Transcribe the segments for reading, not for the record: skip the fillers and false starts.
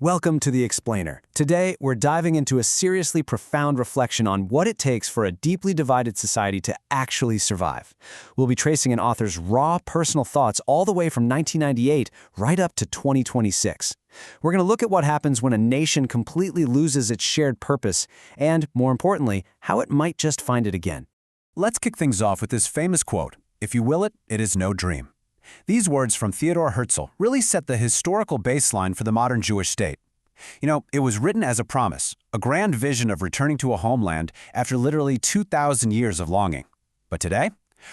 Welcome to The Explainer. Today, we're diving into a seriously profound reflection on what it takes for a deeply divided society to actually survive. We'll be tracing an author's raw personal thoughts all the way from 1998 right up to 2026. We're going to look at what happens when a nation completely loses its shared purpose and, more importantly, how it might just find it again. Let's kick things off with this famous quote, "If you will it, it is no dream." These words from Theodor Herzl really set the historical baseline for the modern Jewish state. It was written as a promise, a grand vision of returning to a homeland after literally 2,000 years of longing. But today,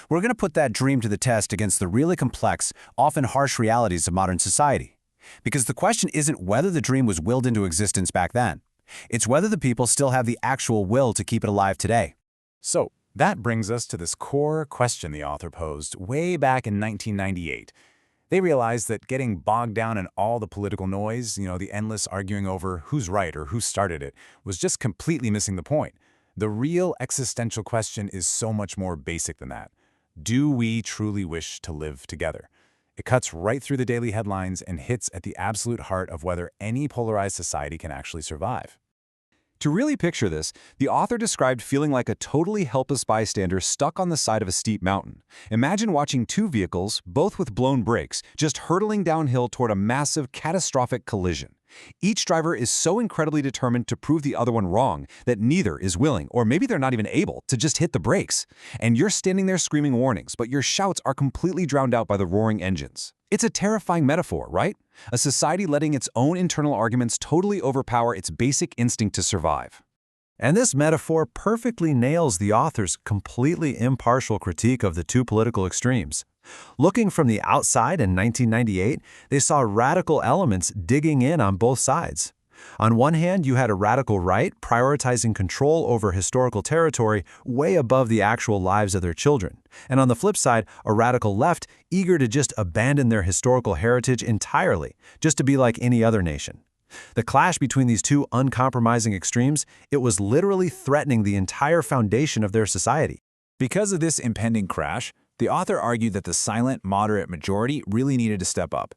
we're going to put that dream to the test against the really complex, often harsh realities of modern society. Because the question isn't whether the dream was willed into existence back then. It's whether the people still have the actual will to keep it alive today. So, that brings us to this core question the author posed way back in 1998. They realized that getting bogged down in all the political noise, the endless arguing over who's right or who started it, was just completely missing the point. The real existential question is so much more basic than that. Do we truly wish to live together? It cuts right through the daily headlines and hits at the absolute heart of whether any polarized society can actually survive. To really picture this, the author described feeling like a totally helpless bystander stuck on the side of a steep mountain. Imagine watching two vehicles, both with blown brakes, just hurtling downhill toward a massive, catastrophic collision. Each driver is so incredibly determined to prove the other one wrong that neither is willing, or maybe they're not even able, to just hit the brakes. And you're standing there screaming warnings, but your shouts are completely drowned out by the roaring engines. It's a terrifying metaphor, right? A society letting its own internal arguments totally overpower its basic instinct to survive. And this metaphor perfectly nails the author's completely impartial critique of the two political extremes. Looking from the outside in 1998, they saw radical elements digging in on both sides. On one hand, you had a radical right prioritizing control over historical territory way above the actual lives of their children. And on the flip side, a radical left eager to just abandon their historical heritage entirely, just to be like any other nation. The clash between these two uncompromising extremes, it was literally threatening the entire foundation of their society. Because of this impending crash, the author argued that the silent, moderate majority really needed to step up.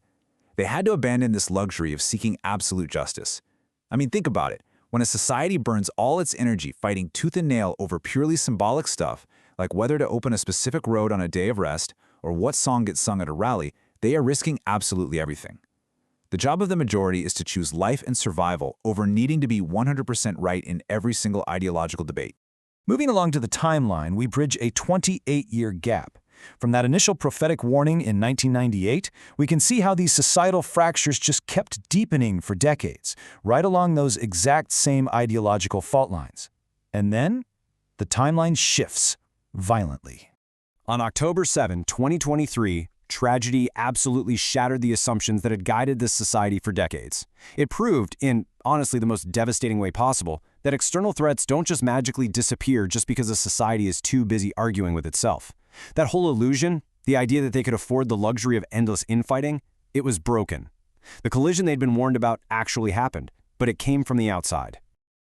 They had to abandon this luxury of seeking absolute justice. Think about it. When a society burns all its energy fighting tooth and nail over purely symbolic stuff, like whether to open a specific road on a day of rest or what song gets sung at a rally, they are risking absolutely everything. The job of the majority is to choose life and survival over needing to be 100% right in every single ideological debate. Moving along to the timeline, we bridge a 28-year gap. From that initial prophetic warning in 1998, we can see how these societal fractures just kept deepening for decades, right along those exact same ideological fault lines. And then, the timeline shifts violently. On October 7, 2023, tragedy absolutely shattered the assumptions that had guided this society for decades. It proved, in honestly the most devastating way possible, that external threats don't just magically disappear just because a society is too busy arguing with itself. That whole illusion, the idea that they could afford the luxury of endless infighting, it was broken. The collision they'd been warned about actually happened, but it came from the outside.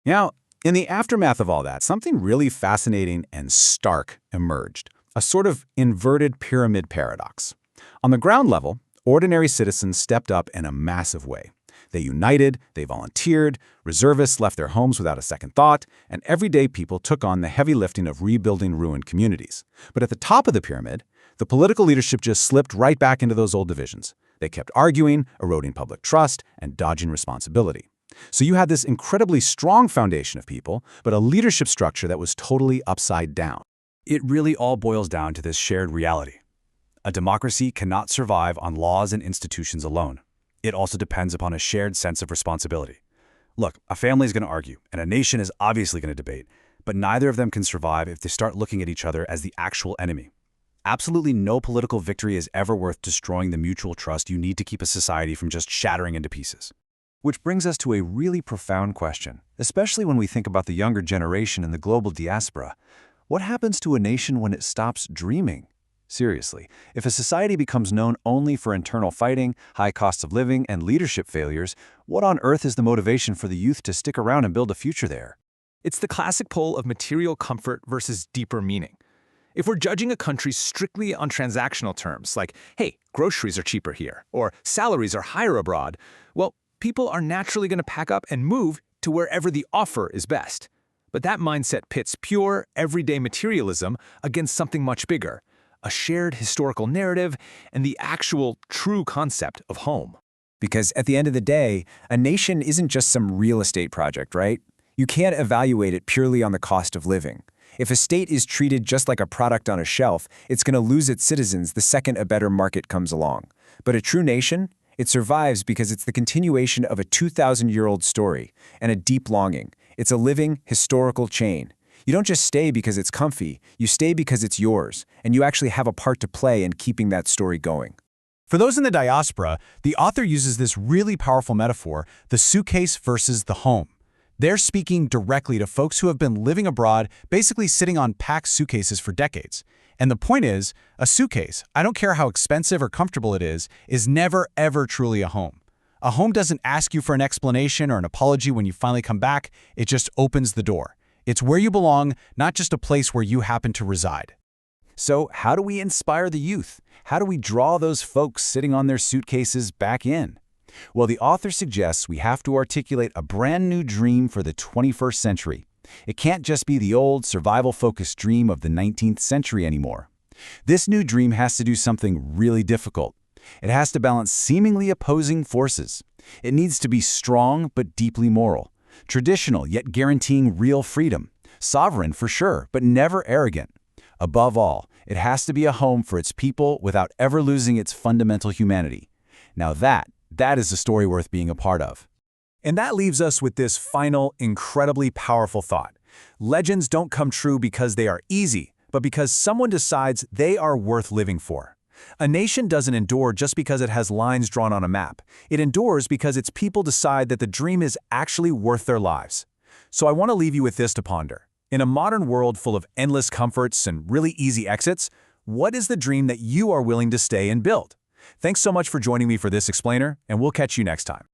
Now, in the aftermath of all that, something really fascinating and stark emerged, a sort of inverted pyramid paradox. On the ground level, ordinary citizens stepped up in a massive way. They united, they volunteered, reservists left their homes without a second thought, and everyday people took on the heavy lifting of rebuilding ruined communities. But at the top of the pyramid, the political leadership just slipped right back into those old divisions. They kept arguing, eroding public trust, and dodging responsibility. So you had this incredibly strong foundation of people, but a leadership structure that was totally upside down. It really all boils down to this shared reality. A democracy cannot survive on laws and institutions alone. It also depends upon a shared sense of responsibility. Look, a family is going to argue, and a nation is obviously going to debate, but neither of them can survive if they start looking at each other as the actual enemy. Absolutely no political victory is ever worth destroying the mutual trust you need to keep a society from just shattering into pieces. Which brings us to a really profound question, especially when we think about the younger generation and the global diaspora. What happens to a nation when it stops dreaming? Seriously, if a society becomes known only for internal fighting, high costs of living, and leadership failures, what on earth is the motivation for the youth to stick around and build a future there? It's the classic pull of material comfort versus deeper meaning. If we're judging a country strictly on transactional terms, like, hey, groceries are cheaper here, or salaries are higher abroad, well, people are naturally going to pack up and move to wherever the offer is best. But that mindset pits pure, everyday materialism against something much bigger, a shared historical narrative and the actual, true concept of home. Because at the end of the day, a nation isn't just some real estate project, right? You can't evaluate it purely on the cost of living. If a state is treated just like a product on a shelf, it's going to lose its citizens the second a better market comes along. But a true nation? It survives because it's the continuation of a 2,000-year-old story and a deep longing. It's a living, historical chain. You don't just stay because it's comfy, you stay because it's yours, and you actually have a part to play in keeping that story going. For those in the diaspora, the author uses this really powerful metaphor, the suitcase versus the home. They're speaking directly to folks who have been living abroad, basically sitting on packed suitcases for decades. And the point is, a suitcase, I don't care how expensive or comfortable it is never ever truly a home. A home doesn't ask you for an explanation or an apology when you finally come back, it just opens the door. It's where you belong, not just a place where you happen to reside. So how do we inspire the youth? How do we draw those folks sitting on their suitcases back in? Well, the author suggests we have to articulate a brand new dream for the 21st century. It can't just be the old survival-focused dream of the 19th century anymore. This new dream has to do something really difficult. It has to balance seemingly opposing forces. It needs to be strong but deeply moral, traditional yet guaranteeing real freedom, sovereign for sure, but never arrogant. Above all, it has to be a home for its people without ever losing its fundamental humanity. Now that is a story worth being a part of. And that leaves us with this final, incredibly powerful thought. Legends don't come true because they are easy, but because someone decides they are worth living for. A nation doesn't endure just because it has lines drawn on a map. It endures because its people decide that the dream is actually worth their lives. So I want to leave you with this to ponder. In a modern world full of endless comforts and really easy exits, what is the dream that you are willing to stay and build? Thanks so much for joining me for this explainer, and we'll catch you next time.